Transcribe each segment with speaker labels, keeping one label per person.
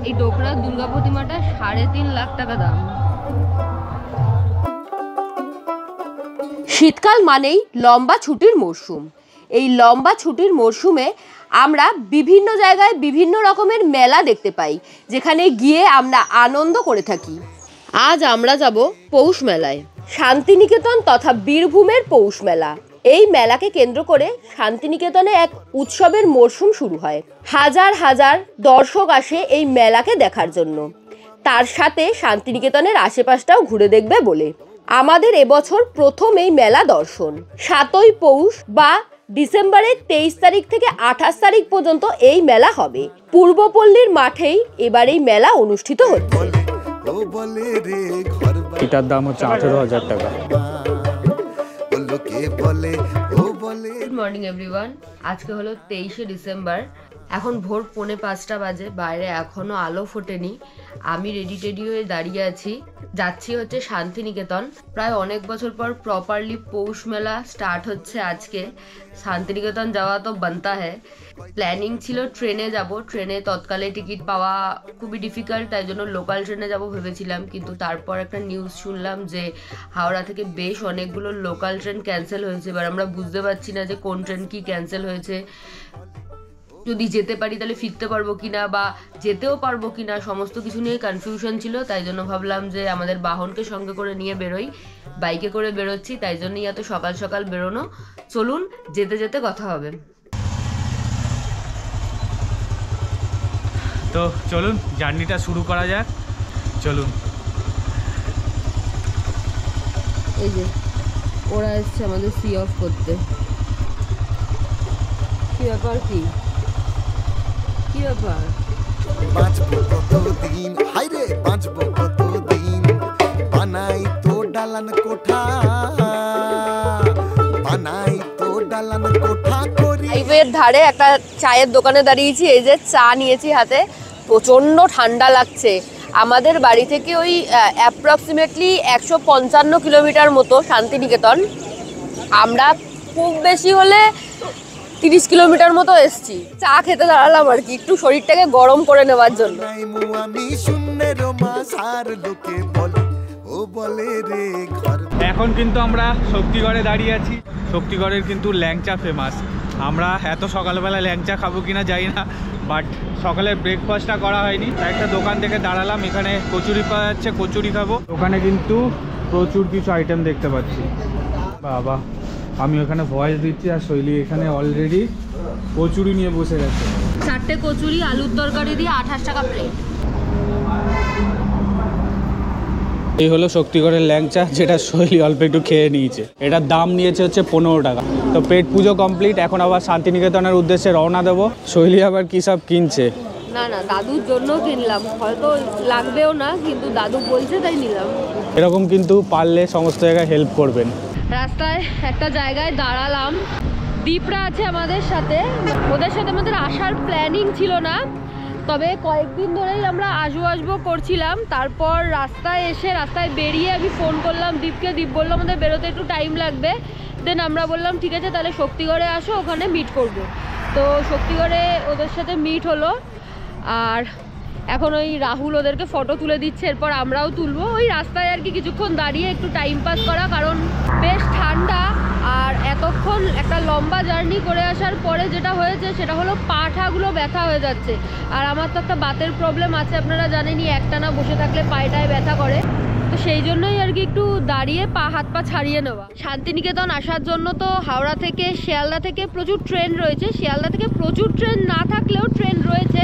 Speaker 1: এই ডোকরার দুর্গা প্রতিমাটা 3.5 লাখ টাকা দাম।
Speaker 2: শীতকাল মানেই লম্বা ছুটির মরশুম। এই লম্বা ছুটির মরশুমে আমরা বিভিন্ন জায়গায় বিভিন্ন রকমের মেলা দেখতে পাই, যেখানে গিয়ে আমরা আনন্দ করে থাকি। আজ আমরা যাব পৌষ মেলায়, শান্তিনিকেতন তথা বীরভূমের পৌষ মেলা। এই মেলাকে কেন্দ্র করে শান্তিনিকেতনে এক উৎসবের মরশুম শুরু হয়। হাজার হাজার দর্শক আসে এই মেলাকে দেখার জন্য, তার সাথে শান্তিনিকেতনের আশেপাশটাও ঘুরে দেখবে বলে। আমাদের এবছর প্রথম এই মেলা দর্শন। 7ই পৌষ বা ডিসেম্বরের 23 তারিখ থেকে 28 তারিখ পর্যন্ত এই মেলা হবে। পূর্বপল্লীর মাঠেই এবার এই মেলা অনুষ্ঠিত হচ্ছে।
Speaker 3: এটার দাম হচ্ছে 18,000 টাকা।
Speaker 1: Good morning everyone. আজকে হলো 23শে ডিসেম্বর। এখন ভোর 4:45 বাজে, বাইরে এখনো আলো ফোটেনি। আমি রেডি হয়ে দাঁড়িয়ে আছি, যাচ্ছি হচ্ছে শান্তিনিকেতন। প্রায় অনেক বছর পর প্রপারলি পৌষ মেলা স্টার্ট হচ্ছে আজকে। শান্তিনিকেতন যাওয়া তো বানতা হ্যায়। প্ল্যানিং ছিল ট্রেনে যাব, ট্রেনে তৎকালে টিকিট পাওয়া খুবই ডিফিকাল্ট, তাই জন্য লোকাল ট্রেনে যাব ভেবেছিলাম। কিন্তু তারপর একটা নিউজ শুনলাম যে হাওড়া থেকে বেশ অনেকগুলো লোকাল ট্রেন ক্যান্সেল হয়েছে। এবার আমরা বুঝতে পারছি না যে কোন ট্রেন কি ক্যান্সেল হয়েছে। যদি যেতে পারি তাহলে ফিরতে পারবো কিনা, বা যেতেও পারবো কিনা, সমস্ত কিছু নিয়ে কনফিউশন ছিল। তাই জন্য ভাবলাম যে আমাদের বাহনকে সঙ্গে করে নিয়ে বেরোই। বাইকে করে বেরোচ্ছি, তাই জন্যই এত সকাল সকাল বেরোনো। চলুন, যেতে যেতে কথা হবে।
Speaker 3: তো চলুন জার্নিটা শুরু করা যাক। চলুন।
Speaker 1: এই যে ওরা এসছে আমাদের সি অফ করতে। কি ব্যাপার? কি ব্যাপার?
Speaker 4: বাঁচবো কতদিন, হাইরে বাঁচবো কতদিন, বানাই তো ডালান কোঠা, বানাই তো ডালান কোঠা করি।
Speaker 2: হাইওয়ের ধারে একটা চায়ের দোকানে দাঁড়িয়েছি। এই যে চা নিয়েছি হাতে, প্রচণ্ড ঠান্ডা লাগছে। আমাদের বাড়ি থেকে ওই অ্যাপ্রক্সিমেটলি 155 কিলোমিটার মতো শান্তিনিকেতন। আমরা খুব বেশি হলে 30 কিলোমিটার মতো এসছি। চা খেতে দাঁড়ালাম আর কি, একটু শরীরটাকে গরম করে নেওয়ার জন্য।
Speaker 3: এখন কিন্তু আমরা শক্তিগড়ে দাঁড়িয়ে আছি। শক্তিগড়ের কিন্তু ল্যাংচা ফেমাস। আমরা এত সকালবেলা ল্যাংচা খাবো কিনা জানি না, বাট সকালের ব্রেকফাস্টটা করা হয়নি। একটা দোকান থেকে দাঁড়ালাম, এখানে কচুরি পাওয়া যাচ্ছে, কচুরি খাবো। ওখানে কিন্তু প্রচুর কিছু আইটেম দেখতে পাচ্ছি। বাবা, আমি ওখানে ভয়েস দিচ্ছি আর শৈলী এখানে অলরেডি কচুরি নিয়ে বসে গেছে।
Speaker 1: 4টে কচুরি আলুর তরকারি দিয়ে 28 টাকা প্লেট।
Speaker 3: এই হলো শক্তিগড়ের ল্যাংচা, যেটা শৈলী অল্প একটু খেয়ে নিয়েছে। এটার দাম নিয়েছে হচ্ছে 15 টাকা। তো পেট পুজো কমপ্লিট, এখন আবার শান্তিনিকেতনের উদ্দেশ্যে রওনা দেবো। শৈলী আবার কী সব কিনছে।
Speaker 1: না দাদুর জন্য কিনলাম, হয়তো লাগবেও না, কিন্তু দাদু বলছে তাই নিলাম।
Speaker 3: এরকম কিন্তু পারলে সমস্ত জায়গায় হেল্প করবেন।
Speaker 1: রাস্তায় একটা জায়গায় দাঁড়ালাম, দীপরা আছে আমাদের সাথে। ওদের সাথে আমাদের আসার প্ল্যানিং ছিল না, তবে কয়েকদিন ধরেই আমরা আসবো করছিলাম। তারপর রাস্তায় বেরিয়ে আমি ফোন করলাম দীপকে। দীপ বললো আমাদের বেরোতে একটু টাইম লাগবে। দেন আমরা বললাম ঠিক আছে, তাহলে শক্তিগড়ে আসো, ওখানে মিট করব। তো শক্তিগড়ে ওদের সাথে মিট হলো। আর এখন ওই রাহুল ওদেরকে ফটো তুলে দিচ্ছে, এরপর আমরাও তুলবো। ওই রাস্তায় আর কি কিছুক্ষণ দাঁড়িয়ে একটু টাইম পাস করা, কারণ বেশ ঠান্ডা। আর এতক্ষণ একটা লম্বা জার্নি করে আসার পরে যেটা হয়েছে সেটা হলো পাঠাগুলো ব্যথা হয়ে যাচ্ছে। আর আমার তো একটা বাতের প্রবলেম আছে, আপনারা জানেনই, একটানা বসে থাকলে পায়টায় ব্যথা করে। তো সেই জন্যই আর কি একটু দাঁড়িয়ে হাত পা ছাড়িয়ে নেওয়া। শান্তিনিকেতন আসার জন্য তো হাওড়া থেকে, শিয়ালদা থেকে প্রচুর ট্রেন রয়েছে। শিয়ালদা থেকে প্রচুর ট্রেন না থাকলেও ট্রেন রয়েছে।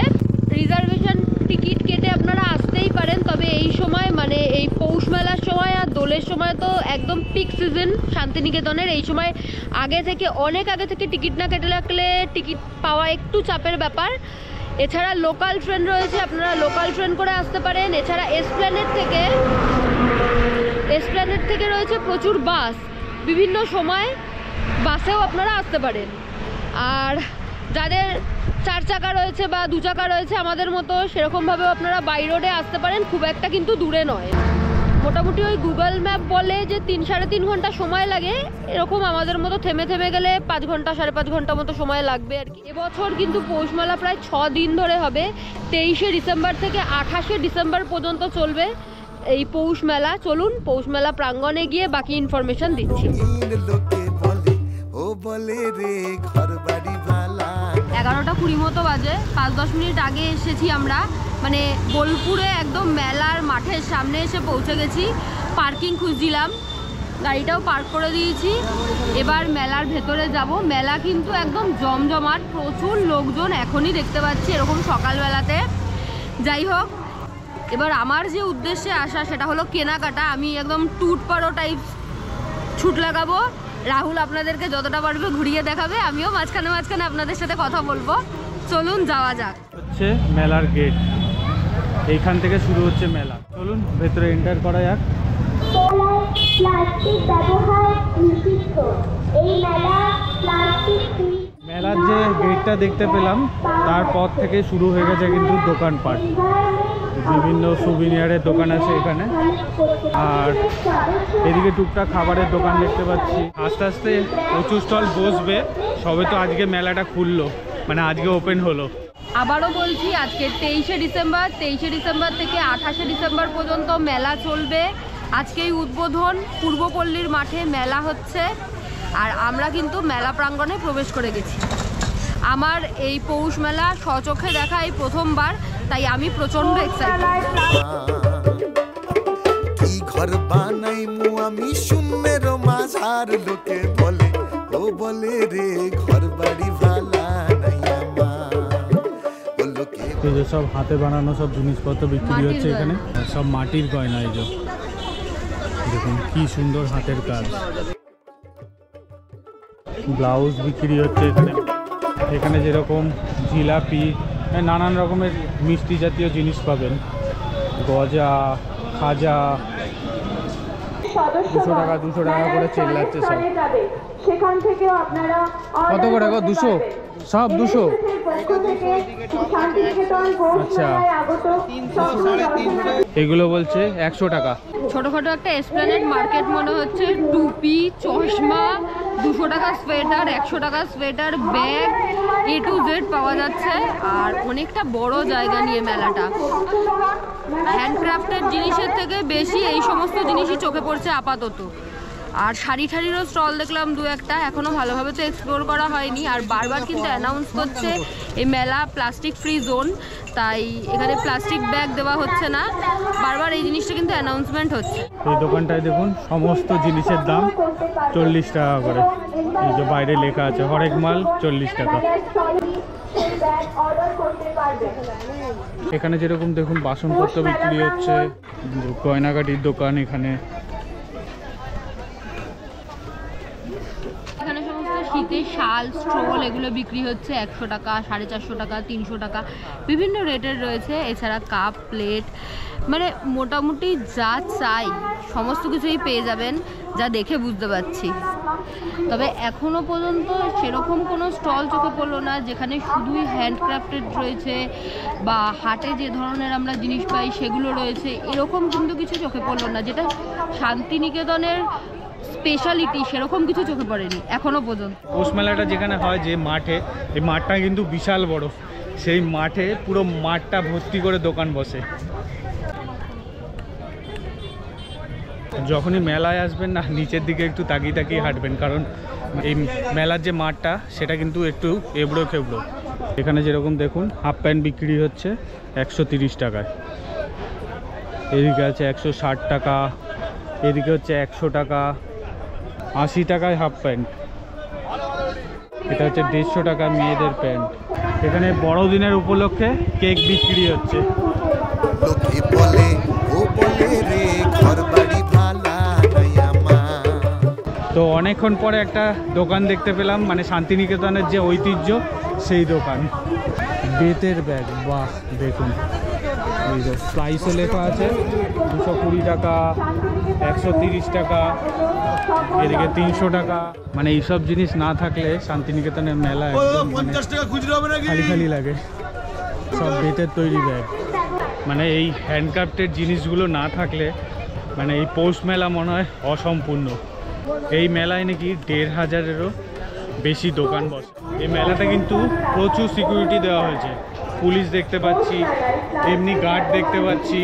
Speaker 1: রিজার্ভেশন টিকিট কেটে আপনারা আসতেই পারেন। তবে এই সময় মানে এই পৌষ মেলার সময় আর দোলের সময় তো একদম পিক সিজন শান্তিনিকেতনের। এই সময় অনেক আগে থেকে টিকিট না কেটে রাখলে টিকিট পাওয়া একটু চাপের ব্যাপার। এছাড়া লোকাল ট্রেন রয়েছে, আপনারা লোকাল ট্রেন করে আসতে পারেন। এছাড়া এসপ্ল্যানেড থেকে রয়েছে প্রচুর বাস, বিভিন্ন সময় বাসেও আপনারা আসতে পারেন। আর যাদের 4 চাকা রয়েছে বা 2 চাকা রয়েছে আমাদের মতো, সেরকমভাবেও আপনারা বাই রোডে আসতে পারেন, খুব একটা কিন্তু দূরে নয়। মোটামুটি ওই গুগল ম্যাপ বলে যে 3-3.5 ঘন্টা সময় লাগে, এরকম আমাদের মতো থেমে থেমে গেলে 5 ঘন্টা 5.5 ঘন্টা মতো সময় লাগবে আর কি। এবছর কিন্তু পৌষ মেলা প্রায় 6 দিন ধরে হবে, 23শে ডিসেম্বর থেকে 28শে ডিসেম্বর পর্যন্ত চলবে এই পৌষ মেলা। চলুন পৌষ মেলা প্রাঙ্গণে গিয়ে বাকি ইনফরমেশন দিচ্ছি।
Speaker 4: লোকে বলে ও বলে রে ঘর বাড়ি ভালা।
Speaker 1: 11:20 মতো বাজে, 5-10 মিনিট আগে এসেছি আমরা, মানে বোলপুরে একদম মেলার মাঠের সামনে এসে পৌঁছে গেছি। পার্কিং খুঁজছিলাম, গাড়িটাও পার্ক করে দিয়েছি। এবার মেলার ভেতরে যাব। মেলা কিন্তু একদম জমজমাট, প্রচুর লোকজন এখনই দেখতে পাচ্ছি এরকম সকালবেলাতে। যাই হোক, এবার আমার যে উদ্দেশ্যে আসা সেটা হলো কেনাকাটা। আমি একদম টুট পারো টাইপ ছুট লাগাবো, রাহুল আপনাদেরকে যতটা পারবে ঘুরিয়ে দেখাবে, আমিও মাঝখানে মাঝখানে আপনাদের সাথে কথা বলবো। চলুন যাওয়া যাক।
Speaker 3: হচ্ছে মেলার গেট, এইখান থেকে শুরু হচ্ছে মেলা। চলুন ভেতরে এন্টার করা যাক।
Speaker 5: প্লাস্টিক ব্যবহার নিষিদ্ধ। এই মেলা প্লাস্টিক ফ্রি।
Speaker 3: মেলার যে গেটটা দেখতে পেলাম তারপর থেকে শুরু হয়ে গেছে কিন্তু দোকানপাট, বিভিন্ন সুভিনিয়ারের দোকান আছে এখানে, আর এদিকে টুকটাক খাবারের দোকান দেখতে পাচ্ছি। আস্তে আস্তে প্রচুর স্টল বসবে, সবে তো আজকে মেলাটা খুললো, মানে আজকে ওপেন হলো।
Speaker 1: আবারও বলছি, আজকে 23শে ডিসেম্বর, 23শে ডিসেম্বর থেকে 28শে ডিসেম্বর পর্যন্ত মেলা চলবে। আজকেই উদ্বোধন, পূর্বপল্লীর মাঠে মেলা হচ্ছে, আর আমরা কিন্তু মেলা প্রাঙ্গণে প্রবেশ করে গেছি। আমার এই পৌষ মেলা স্বচক্ষে দেখা এই প্রথমবার, তাই আমি প্রচণ্ড এক্সাইটেড।
Speaker 4: কি ঘর বানাই মু আমি শূন্যের মাঝার, লোকে বলে ও বলে রে ঘর বাড়ি ভালা নাই আমার। ও লোকে
Speaker 3: এই যে সব হাতে বানানো সব জিনিসপত্র বিক্রি হচ্ছে এখানে, সব মাটির গয়না। এই যে দেখুন কি সুন্দর হাতের কাজ। ব্লাউজ বিক্রি হচ্ছে এখানে। এখানে যেরকম জিলাপি, নানান রকমের মিষ্টি জাতীয় জিনিস পাবেন, গজা, খাজা। 200 টাকা 200 টাকা করে চেল্লাচ্ছে সব।
Speaker 5: সেখান থেকেও আপনারা
Speaker 3: কত করে গো? 200 সব 200? আচ্ছা, এগুলো বলছে 100 টাকা।
Speaker 1: ছোটোখাটো একটা এসপ্ল্যানেড মার্কেট মনে হচ্ছে। টুপি, চশমা, 200 টাকা সোয়েটার, 100 টাকা sweater, bag, A to Z পাওয়া যাচ্ছে। আর অনেকটা বড় জায়গা নিয়ে মেলাটা। হ্যান্ডক্রাফটের জিনিসের থেকে বেশি এই সমস্ত জিনিসই চোখে পড়ছে আপাতত। আর শাড়ি ঠাড়িরও স্টল দেখলাম 2-1টা, এখনও ভালোভাবে তো এক্সপ্লোর করা হয়নি। আর বারবার কিন্তু অ্যানাউন্স করছে এই মেলা প্লাস্টিক ফ্রি জোন, তাই এখানে প্লাস্টিক ব্যাগ দেওয়া হচ্ছে না। বারবার এই জিনিসটা কিন্তু অ্যানাউন্সমেন্ট হচ্ছে।
Speaker 3: এই দোকানটায় দেখুন সমস্ত জিনিসের দাম 40 টাকা করে। এই যে বাইরে লেখা আছে হরেক মাল 40 টাকা। এখানে যেরকম দেখুন বাসনপত্র বিক্রি হচ্ছে, গয়নাগাটির দোকান এখানে।
Speaker 1: এখানে সমস্ত শীতের শাল, স্ট্রোল এগুলো বিক্রি হচ্ছে 100 টাকা, 450 টাকা, 300 টাকা, বিভিন্ন রেটের রয়েছে। এছাড়া কাপ, প্লেট, মানে মোটামুটি যা চাই সমস্ত কিছুই পেয়ে যাবেন, যা দেখে বুঝতে পারছি। তবে এখনও পর্যন্ত সেরকম কোনো স্টল চোখে পড়লো না যেখানে শুধুই হ্যান্ডক্রাফটেড রয়েছে বা হাটে যে ধরনের আমরা জিনিস পাই সেগুলো রয়েছে, এরকম কিন্তু কিছু চোখে পড়লো না। যেটা শান্তিনিকেতনের স্পেশালিটি সেরকম কিছু চোখে পড়েনি এখনো পর্যন্ত।
Speaker 3: পৌষ মেলাটা যেখানে হয় যে মাঠে, এই মাঠটা কিন্তু বিশাল বড়। সেই মাঠে পুরো মাঠটা ভর্তি করে দোকান বসে। যখনই মেলায় আসবেন না, নিচের দিকে একটু তাকিয়ে তাকিয়ে হাঁটবেন, কারণ এই মেলার যে মাঠটা সেটা কিন্তু একটু এবড়ো খেবড়ো। এখানে যেরকম দেখুন হাফ প্যান্ট বিক্রি হচ্ছে 130 টাকায়, এদিকে আছে 160 টাকা, এদিকে হচ্ছে 100 টাকা, 80 টাকায় হাফ প্যান্ট। এটা হচ্ছে 150 টাকা মেয়েদের প্যান্ট। এখানে বড়দিনের উপলক্ষে কেক বিক্রি হচ্ছে।
Speaker 4: লোকে বলে ও বলে রে ঘর বাড়ি ভালা নাই আমার।
Speaker 3: তো অনেকক্ষণ পরে একটা দোকান দেখতে পেলাম, মানে শান্তিনিকেতনের যে ঐতিহ্য সেই দোকান। বেতের ব্যাগ, বাহ দেখুন, এই যে প্রাইসও লেখা আছে 220 টাকা, 130 টাকা, এদিকে 300 টাকা। মানে এইসব জিনিস না থাকলে শান্তিনিকেতনের মেলা একদম খালি খালি লাগে। সব বেতের তৈরি ব্যাগ, মানে এই হ্যান্ডক্রাফটেড জিনিসগুলো না থাকলে মানে এই পৌষ মেলা মনে হয় অসম্পূর্ণ। এই মেলায় নাকি ১,৫০০-এরও বেশি দোকান বসে। এই মেলাটা কিন্তু প্রচুর সিকিউরিটি দেওয়া হয়েছে, পুলিশ দেখতে পাচ্ছি, এমনি গার্ড দেখতে পাচ্ছি।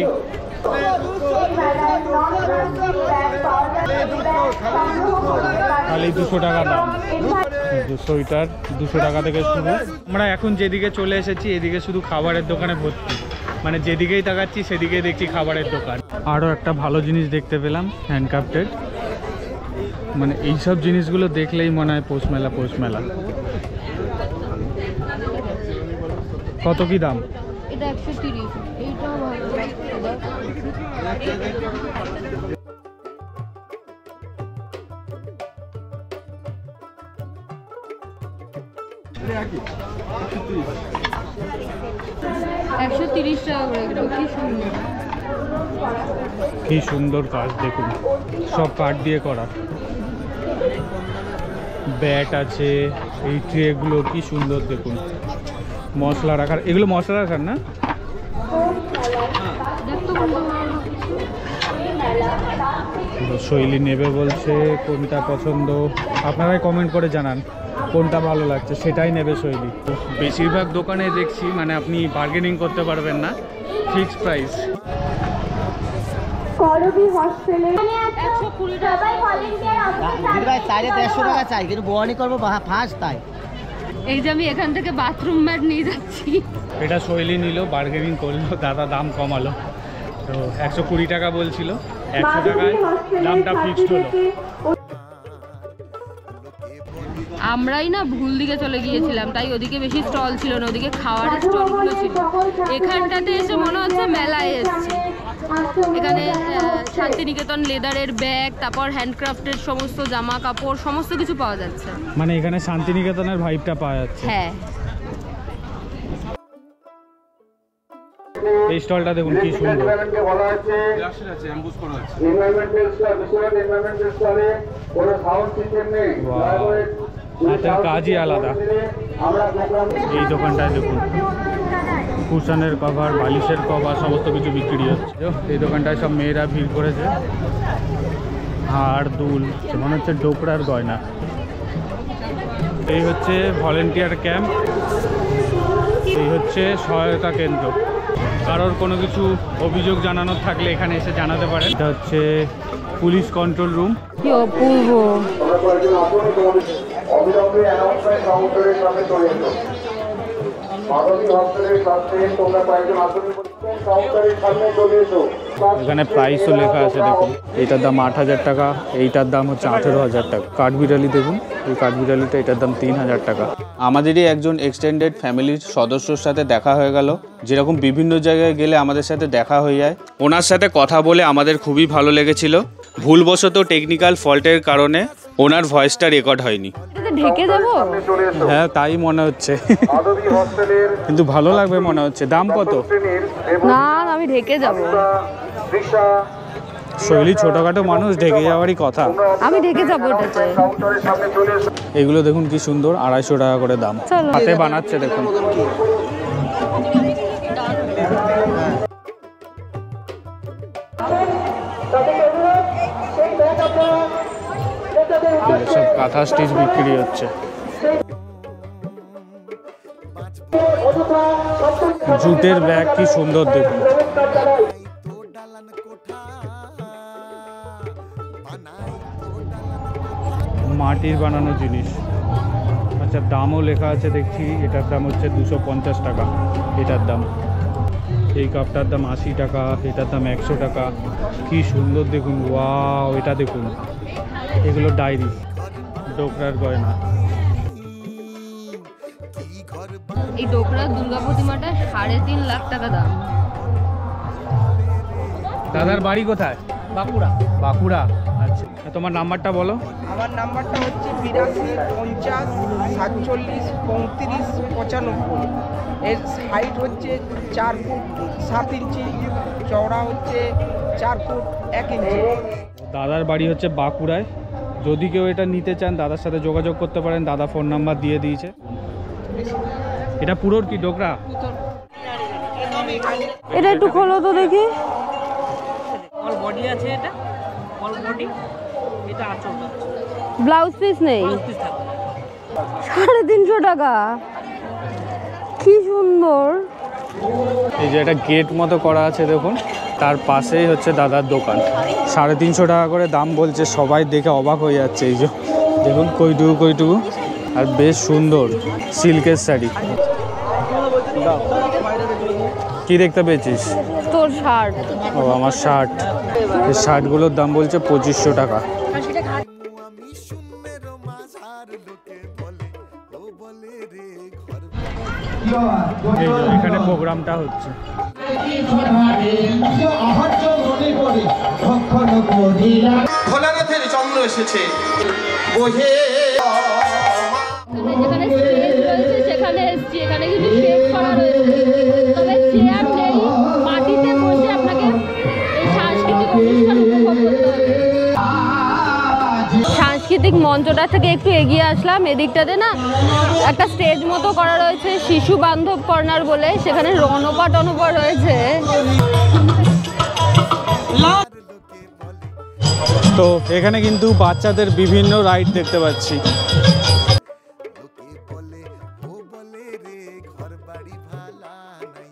Speaker 3: খালি 200 টাকা দাম, সোয়েটার 200 টাকা থেকে শুরু। আমরা এখন যেদিকে চলে এসেছি এদিকে শুধু খাবারের দোকানে ভর্তি, মানে যেদিকেই তাকাচ্ছি সেদিকেই দেখছি খাবারের দোকান। আরও একটা ভালো জিনিস দেখতে পেলাম, হ্যান্ডক্রাফটেড। মানে এইসব জিনিসগুলো দেখলেই মনে হয় পৌষ মেলা পৌষ মেলা। কত কি দাম?
Speaker 1: এটা 130, এইটাও ভালো $130 টাকা করে এগুলো। কি সুন্দর,
Speaker 3: কি সুন্দর কাজ দেখুন, সব কাঠ দিয়ে করা। ব্যাট আছে, এই ট্রেগুলো কি সুন্দর দেখুন, মশলা রাখার। এগুলো মশলা রাখার না? শৈলী নেবে বলছে, কোনটা পছন্দ আপনারাই কমেন্ট করে জানান কোনটা ভালো লাগছে, সেটাই নেবে শৈলী। বেশিরভাগ দোকানে দেখছি মানে আপনি বার্গেনিং করতে পারবেন না, ফিক্সড প্রাইস।
Speaker 5: করবি হস্টেলে 120 টাকা ভলেন্টিয়ার
Speaker 6: দিদিভাই চাইলে 150 টাকা চাই, কিন্তু বোয়ানি করবো ফার্স্ট তাই।
Speaker 1: এই যে আমি এখান থেকে বাথরুম ম্যাট নিয়ে যাচ্ছি।
Speaker 3: এটা শৈলী নিল, বার্গেনিং করলো, দাদা দাম কমালো। তো 120 টাকা বলছিল, 100 টাকায় দামটা ফিক্সড হলো।
Speaker 1: আমরাই না ভুল দিকে চলে গিয়েছিলাম, তাই ওদিকে বেশি স্টল ছিল না, ওদিকে খাওয়ারের স্টলগুলো ছিল। এখানটাতে এসে মনে হচ্ছে মেলায় এসেছি। এখানে শান্তিনিকেতন লেদারের ব্যাগ, তারপর হ্যান্ডক্রাফটের সমস্ত জামা কাপড় সমস্ত কিছু পাওয়া যাচ্ছে।
Speaker 3: মানে এখানে শান্তিনিকেতনের ভাইবটা পাওয়া যাচ্ছে।
Speaker 1: হ্যাঁ,
Speaker 3: এই স্টলটা দেখুন কি সুন্দর। হাতের কাজই আলাদা। এই দোকানটায় দেখুন কুশনের কভার, বালিশের কভার সমস্ত কিছু বিক্রি হচ্ছে। এই দোকানটায় সব মেয়েরা ভিড় করেছে। হাড় দুল, মনে হচ্ছে ডোকরার গয়না। এই হচ্ছে ভলেন্টিয়ার ক্যাম্প, এই হচ্ছে সহায়তা কেন্দ্র। কারোর কোনো কিছু অভিযোগ জানানোর থাকলে এখানে এসে জানাতে পারেন। এটা হচ্ছে পুলিশ কন্ট্রোল রুম।
Speaker 1: কি অপূর্ব।
Speaker 3: এখানে প্রাইসও লেখা আছে দেখুন। এইটার দাম 8,000 টাকা, এইটার দাম হচ্ছে 18,000 টাকা। কাঠবিড়ালি দেখুন, এই কাঠবিড়ালিটা, এটার দাম 3,000 টাকা। আমাদেরই একজন এক্সটেন্ডেড ফ্যামিলির সদস্যর সাথে দেখা হয়ে গেল। যেরকম বিভিন্ন জায়গায় গেলে আমাদের সাথে দেখা হয়ে যায়, ওনার সাথে কথা বলে আমাদের খুবই ভালো লেগেছিল। ভুলবশত টেকনিক্যাল ফল্টের কারণে ওনার ভয়েসটা রেকর্ড হয়নি।
Speaker 1: ঢেকে দেবো?
Speaker 3: হ্যাঁ তাই মনে হচ্ছে, কিন্তু ভালো লাগবে মনে হচ্ছে। দাম কত?
Speaker 1: না, আমি ঢেকে যাবো।
Speaker 3: শৈলী ছোটখাটো মানুষ, ঢেকে যাওয়ারই কথা।
Speaker 1: আমি ঢেকে যাবো এটাতে।
Speaker 3: এগুলো দেখুন কি সুন্দর, 250 টাকা করে দাম। হাতে বানাচ্ছে দেখুন। সব কাঁথা স্টিচ বিক্রি হচ্ছে। জুটের ব্যাগ কি সুন্দর দেখুন। মাটির বানানো জিনিস। আচ্ছা, দামও লেখা আছে দেখছি। এটার দাম হচ্ছে 250 টাকা এটার দাম। এই কাপটার দাম 80 টাকা, এটার দাম 100 টাকা। কি সুন্দর দেখুন, ওয়াও! এটা দেখুন, এগুলো ডায়েরি, ডোকরার গয়না।
Speaker 1: এই ডোকরার দুর্গা প্রতিমাটা 3.5 লাখ টাকা দাম।
Speaker 3: দাদার বাড়ি কোথায়?
Speaker 6: বাঁকুড়া।
Speaker 3: বাঁকুড়া। আচ্ছা, তোমার নাম্বারটা বলো।
Speaker 6: আমার নাম্বারটা হচ্ছে 82 50 47 35 95। এর হাইট হচ্ছে 4 ফুট 7 ইঞ্চি, চওড়া হচ্ছে 4 ফুট 1 ইঞ্চি।
Speaker 3: দাদার বাড়ি হচ্ছে বাঁকুড়ায়। যদি কেউ এটা নিতে চান দাদার সাথে যোগাযোগ করতে পারেন, দাদা ফোন নাম্বার দিয়ে দিয়েছে। এটা পুরোর কি ডোকরা?
Speaker 1: এটা একটু খোলো তো দেখি।
Speaker 7: অল বডি আছে, এটা অল বডি, এটা আঁচলটা,
Speaker 1: ব্লাউজ পিস নেই।
Speaker 7: ব্লাউজ পিস থাকবে
Speaker 1: 350 টাকা, কি সুন্দর।
Speaker 3: এই যে একটা গেট মতো করা আছে দেখুন, তার পাশেই হচ্ছে দাদার দোকান। 350 টাকা করে দাম বলছে, সবাই দেখে অবাক হয়ে যাচ্ছে। এই যে দেখুন কইটুকু, আর বেশ সুন্দর সিল্কের শাড়ি। কি দেখতে পেয়েছিস?
Speaker 1: তোর শার্ট।
Speaker 3: ও আমার শার্ট। এই শার্টগুলোর দাম বলছে 2500 টাকা।
Speaker 4: আমি শূন্যের মাঝার লোকে বলে ও বলে রে ঘর
Speaker 3: এই যে এখানে প্রোগ্রামটা হচ্ছে।
Speaker 8: ভোলানাথের চন্দ্র এসেছে বহে।
Speaker 1: যেখানে স্টেজ রয়েছে সেখানে এসেছি, এখানে কিন্তু শেড করা রয়েছে, তবে চেয়ার নেই, মাটিতে বসে আপনাকে এই সাংস্কৃতিক অনুষ্ঠান উপভোগ করতে হবে। সাংস্কৃতিক মঞ্চটা থেকে একটু এগিয়ে আসলাম, এদিকটাতে না একটা স্টেজ মতো করা রয়েছে শিশু বান্ধব কর্নার বলে, সেখানে রণপা রয়েছে।
Speaker 3: তো এখানে কিন্তু বাচ্চাদের বিভিন্ন রাইড দেখতে পাচ্ছি।
Speaker 4: লোকে বলে ও বলে রে ঘর বাড়ি ভালা নাই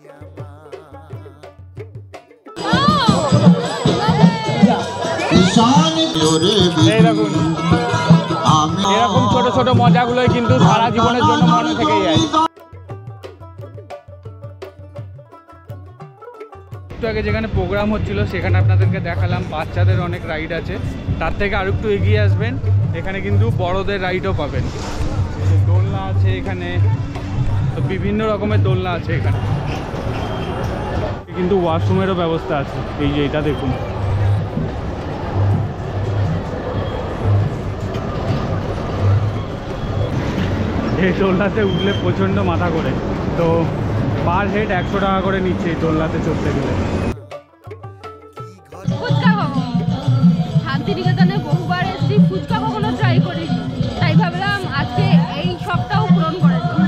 Speaker 3: এই দেখুন, এরকম ছোট ছোট মজাগুলোই কিন্তু সারা জীবনের জন্য মনে থেকে যায়। একটু আগে যেখানে প্রোগ্রাম হচ্ছিল সেখানে আপনাদেরকে দেখালাম বাচ্চাদের অনেক রাইড আছে। তার থেকে আর একটু এগিয়ে আসবেন, এখানে কিন্তু বড়দের রাইডও পাবেন। দোলনা আছে এখানে, তো বিভিন্ন রকমের দোলনা আছে এখানে। কিন্তু ওয়াশরুমেরও ব্যবস্থা আছে। এই যে এটা দেখুন, এই দোলনাতে উঠলে প্রচণ্ড মাথা করে, তো পার হেড 100 টাকা করে নিচ্ছে এই দোলনাতে চড়তে গেলে।
Speaker 1: ফুচকা খাবো, শান্তিনিকেতনে বহুবার এসেছি, ফুচকা কখনো ট্রাই করিনি, তাই ভাবলাম আজকে এই শখটাও পূরণ করে দিই।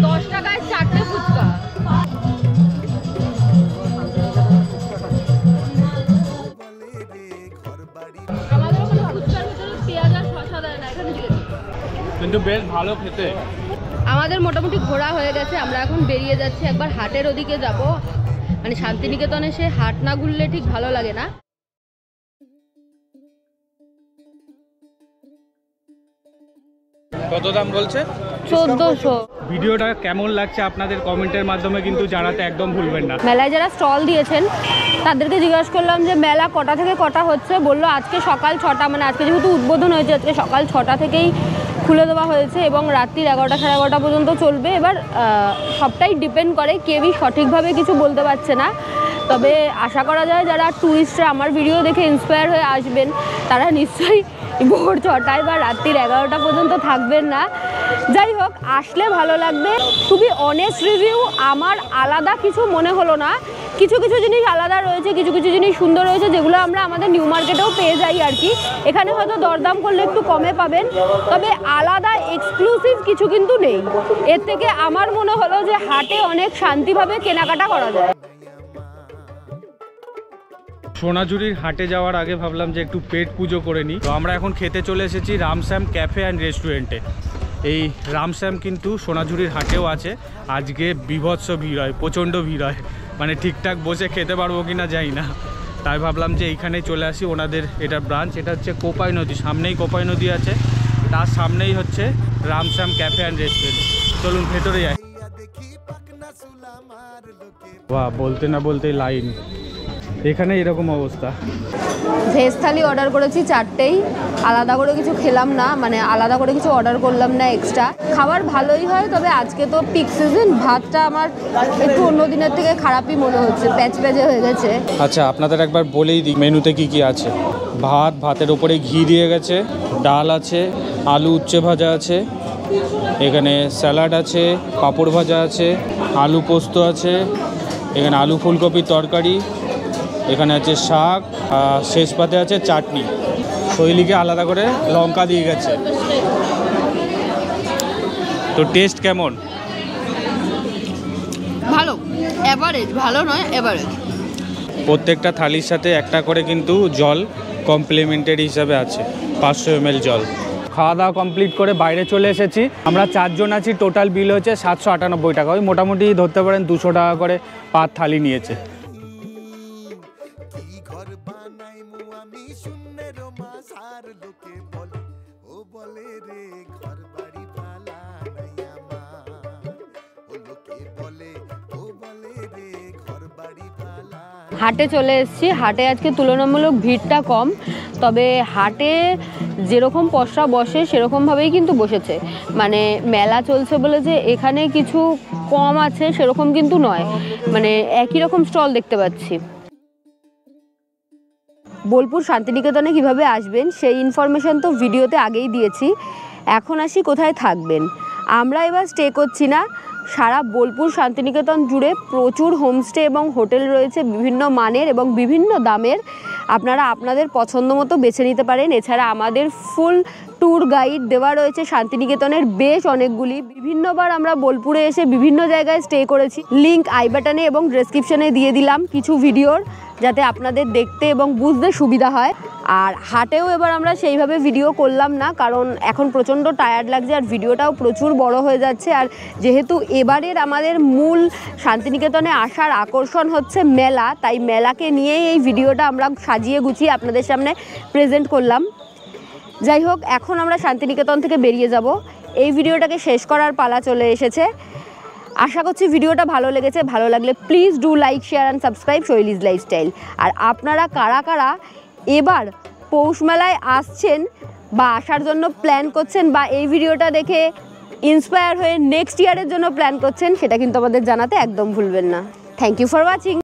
Speaker 1: 10 টাকায় 4টে ফুচকা। আমাদের ওখানে ফুচকার ভিতরে পেঁয়াজ আর শসা দেয় না, এখানে দিয়ে দিই।
Speaker 3: কিন্তু বেশ ভালো খেতে।
Speaker 1: আমাদের মোটামুটি ঘোরা হয়ে গেছে, আমরা এখন বেরিয়ে যাচ্ছি, একবার হাটের ওদিকে যাব। মানে শান্তিনিকেতনে সে হাট না ঘুরলে ঠিক ভালো লাগে না।
Speaker 3: কত দাম বলছে?
Speaker 1: 1400।
Speaker 3: ভিডিওটা কেমন লাগছে আপনাদের কমেন্টের মাধ্যমে কিন্তু জানাতে একদম ভুলবেন না।
Speaker 1: মেলায় যারা স্টল দিয়েছেন তাদেরকে জিজ্ঞাসা করলাম যে মেলা কটা থেকে কটা হচ্ছে, বললো আজকে সকাল 6টা, মানে আজকে যেহেতু উদ্বোধন হয়েছে আজকে সকাল 6টা থেকেই খুলে দেওয়া হয়েছে এবং রাত্রির 11টা সাড়ে 11টা পর্যন্ত চলবে। এবার সবটাই ডিপেন্ড করে, কেউই সঠিকভাবে কিছু বলতে পারছে না, তবে আশা করা যায় যারা ট্যুরিস্টরা আমার ভিডিও দেখে ইন্সপায়ার হয়ে আসবেন তারা নিশ্চয়ই ভোর 6টায় বা রাত্রির 11টা পর্যন্ত থাকবেন না। যাই হোক, আসলে ভালো লাগবে। টু বি অনেস্ট রিভিউ, আমার আলাদা কিছু মনে হলো না। কিছু কিছু জিনিস আলাদা রয়েছে, কিছু কিছু জিনিস সুন্দর রয়েছে, যেগুলো আমরা আমাদের নিউ মার্কেটেও পেয়ে যাই আর কি। এখানে হয়তো দরদাম করলে একটু কমে পাবেন, তবে আলাদা এক্সক্লুসিভ কিছু কিন্তু নেই। এর থেকে আমার মনে হলো যে হাটে অনেক শান্তিভাবে কেনাকাটা করা যায়।
Speaker 3: সোনাঝুরির হাটে যাওয়ার আগে ভাবলাম যে একটু পেট পুজো করে নিই। তো আমরা এখন খেতে চলে এসেছি রামশ্যাম ক্যাফে অ্যান্ড রেস্টুরেন্টে। এই রামশ্যাম কিন্তু সোনাঝুরির হাটেও আছে। আজকে বিভৎস ভিড় হয়, প্রচণ্ড ভিড় হয়, মানে ঠিকঠাক বসে খেতে পারবো কি না জানি না। তাই ভাবলাম যে এইখানেই চলে আসি। ওনাদের এটা ব্রাঞ্চ, এটা হচ্ছে কোপাই নদী, সামনেই কোপাই নদী আছে, তার সামনেই হচ্ছে রামশ্যাম ক্যাফে অ্যান্ড রেস্টুরেন্ট। চলুন ভেতরে যাই। বাহ, বলতে না বলতেই লাইন। এখানে এরকম অবস্থা।
Speaker 1: ভেজ থালি অর্ডার করেছি 4টেই, আলাদা করে কিছু খেলাম না, মানে আলাদা করে কিছু অর্ডার করলাম না এক্সট্রা। খাবার ভালোই হয়, তবে আজকে তো পিক সিজন, ভাতটা আমার একটু অন্য দিনের থেকে খারাপই মনে হচ্ছে, প্যাচে হয়ে গেছে।
Speaker 3: আচ্ছা, আপনাদের একবার বলেই দিই মেনুতে কি কি আছে। ভাত, ভাতের ওপরে ঘি দিয়ে গেছে, ডাল আছে, আলু উচ্ছে ভাজা আছে, এখানে স্যালাড আছে, পাঁপড় ভাজা আছে, আলু পোস্ত আছে, এখানে আলু ফুলকপির তরকারি, এখানে আছে শাক, শেষ পাতে আছে চাটনি। শৈলীকে আলাদা করে লঙ্কা দিয়ে গেছে। তো টেস্ট কেমন?
Speaker 1: ভালো, এভারেজ, ভালো নয় এভারেজ।
Speaker 3: প্রত্যেকটা থালির সাথে একটা করে কিন্তু জল কমপ্লিমেন্টারি হিসাবে আছে, 500 ml জল। খাওয়া দাওয়া কমপ্লিট করে বাইরে চলে এসেছি। আমরা 4 জন আছি, টোটাল বিল হয়েছে 798 টাকা। ওই মোটামুটি ধরতে পারেন 200 টাকা করে পার থালি নিয়েছে।
Speaker 4: কি ঘর বানাইমু আমি শূন্যের মাঝার লোকে বলে ও বলে রে ঘর বাড়ি ভালা নাই আমার ও লোকে বলে ও বলে রে ঘর বাড়ি ভালা।
Speaker 1: হাটে চলে এসেছি। হাটে আজকে তুলনামূলক ভিড়টা কম, তবে হাটে যেরকম পসরা বসে সেরকমভাবেই কিন্তু বসেছে। মানে মেলা চলছে বলে যে এখানে কিছু কম আছে সেরকম কিন্তু নয়, মানে একই রকম স্টল দেখতে পাচ্ছি। বোলপুর শান্তিনিকেতনে কিভাবে আসবেন সেই ইনফরমেশন তো ভিডিওতে আগেই দিয়েছি। এখন আসি কোথায় থাকবেন। আমরা এবার স্টে করছি না, সারা বোলপুর শান্তিনিকেতন জুড়ে প্রচুর হোমস্টে এবং হোটেল রয়েছে বিভিন্ন মানের এবং বিভিন্ন দামের। আপনারা আপনাদের পছন্দ মতো বেছে নিতে পারেন। এছাড়া আমাদের ফুল ট্যুর গাইড দেওয়া রয়েছে শান্তিনিকেতনের বেশ অনেকগুলি। বিভিন্নবার আমরা বোলপুরে এসে বিভিন্ন জায়গায় স্টে করেছি। লিঙ্ক আই বাটনে এবং ডেসক্রিপশনে দিয়ে দিলাম কিছু ভিডিওর, যাতে আপনাদের দেখতে এবং বুঝতে সুবিধা হয়। আর হাটেও এবার আমরা সেইভাবে ভিডিও করলাম না, কারণ এখন প্রচণ্ড টায়ার্ড লাগছে আর ভিডিওটাও প্রচুর বড় হয়ে যাচ্ছে। আর যেহেতু এবারের আমাদের মূল শান্তিনিকেতনে আসার আকর্ষণ হচ্ছে মেলা, তাই মেলাকে নিয়েই এই ভিডিওটা আমরা সাজিয়ে গুছিয়ে আপনাদের সামনে প্রেজেন্ট করলাম। যাই হোক, এখন আমরা শান্তিনিকেতন থেকে বেরিয়ে যাব। এই ভিডিওটাকে শেষ করার পালা চলে এসেছে। আশা করছি ভিডিওটা ভালো লেগেছে। ভালো লাগলে please do like, share and subscribe Shaily's lifestyle. আর আপনারা কারা কারা এবার পৌষ মেলায় আসছেন বা আসার জন্য প্ল্যান করছেন বা এই ভিডিওটা দেখে ইন্সপায়ার হয়ে নেক্সট ইয়ারের জন্য প্ল্যান করছেন, সেটা কিন্তু আমাদের জানাতে একদম ভুলবেন না। Thank you for watching.